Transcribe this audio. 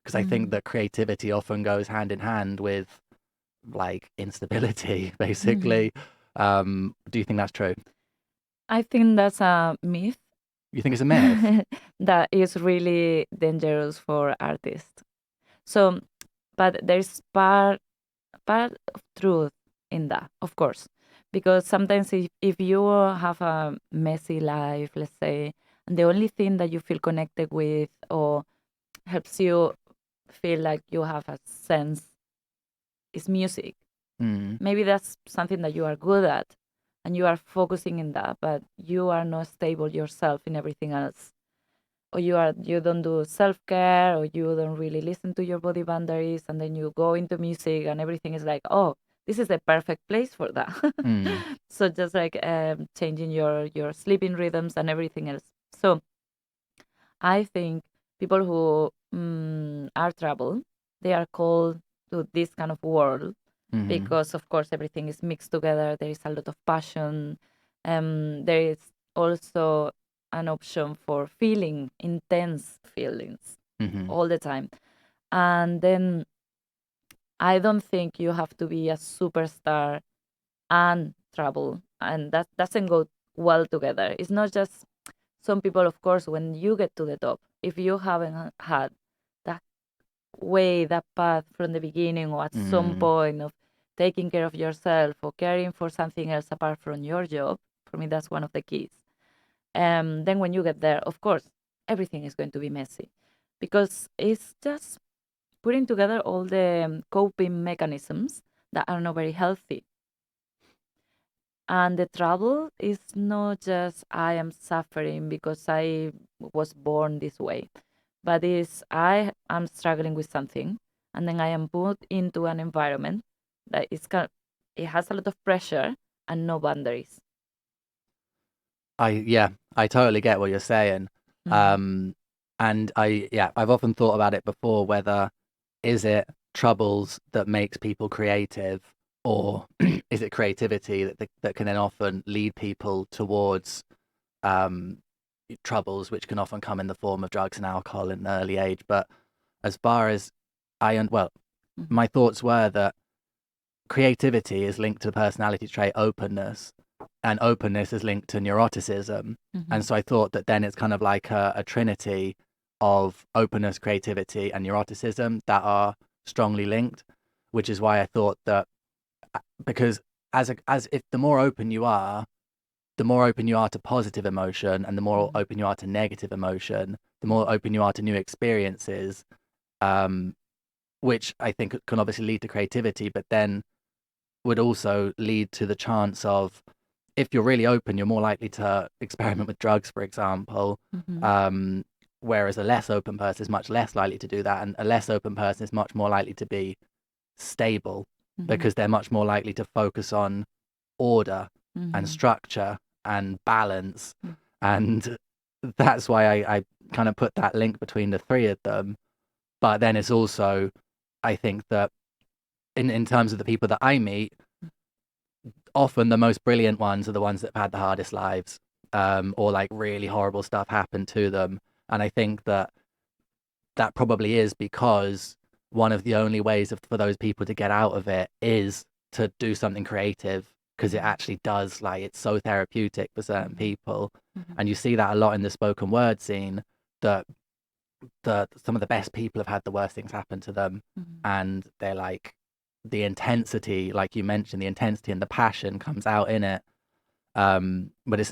because I think that creativity often goes hand in hand with like instability, Mhm. basically. Do you think that's true? I think that's a myth You think it's a myth? that is really dangerous for artists. So, but there's part of truth in that, of course, because sometimes if you have a messy life, let's say, and the only thing that you feel connected with or helps you feel like you have a sense is music. Mm, Maybe that's something that you are good at and you are focusing in that, but you are not stable yourself in everything else. Or you don't do self-care, or you don't really listen to your body boundaries, and then you go into music and everything is like, oh, this is the perfect place for that. mm, So just like changing your sleeping rhythms and everything else. So I think people who are troubled, they are called to this kind of world mm, because, of course, everything is mixed together. There is a lot of passion. There is also an option for feeling intense feelings mm, all the time. And then I don't think you have to be a superstar and trouble, and that doesn't go well together. It's not just some people, of course, when you get to the top, if you haven't had that way, that path from the beginning, or at some mm. point of taking care of yourself or caring for something else apart from your job, for me, that's one of the keys. Then when you get there, of course, everything is going to be messy because it's just putting together all the coping mechanisms that are not very healthy. And the trouble is not just I am suffering because I was born this way, but is I am struggling with something, and then I am put into an environment that is it has a lot of pressure and no boundaries. Yeah, I totally get what you're saying. Mm-hmm. Um, and yeah, I've often thought about it before, whether is it troubles that makes people creative, or is it creativity that can then often lead people towards um, troubles, which can often come in the form of drugs and alcohol in an early age. But as far as well, Mm-hmm. my thoughts were that creativity is linked to the personality trait openness, and openness is linked to neuroticism. Mm-hmm. And so I thought that then it's kind of like a trinity of openness, creativity, and neuroticism that are strongly linked, which is why I thought that because as if the more open you are, the more open you are to positive emotion, and the more Mm-hmm. open you are to negative emotion, the more open you are to new experiences, um, which I think can obviously lead to creativity, but then would also lead to the chance of, if you're really open, you're more likely to experiment with drugs, for example. Mm-hmm. Um, Whereas a less open person is much less likely to do that, and a less open person is much more likely to be stable Mm-hmm. because they're much more likely to focus on order and Mm-hmm. structure and balance. And that's why I kind of put that link between the three of them. But then it's also, I think that in terms of the people that I meet, often the most brilliant ones are the ones that have had the hardest lives, or like really horrible stuff happened to them. And I think that that probably is because one of the only ways for those people to get out of it is to do something creative, because it Mm-hmm. actually does, like, it's so therapeutic for certain Mm-hmm. people. Mm-hmm. And you see that a lot in the spoken word scene, that some of the best people have had the worst things happen to them, Mm-hmm. and they're like, the intensity, like you mentioned, the intensity and the passion comes out in it. But it's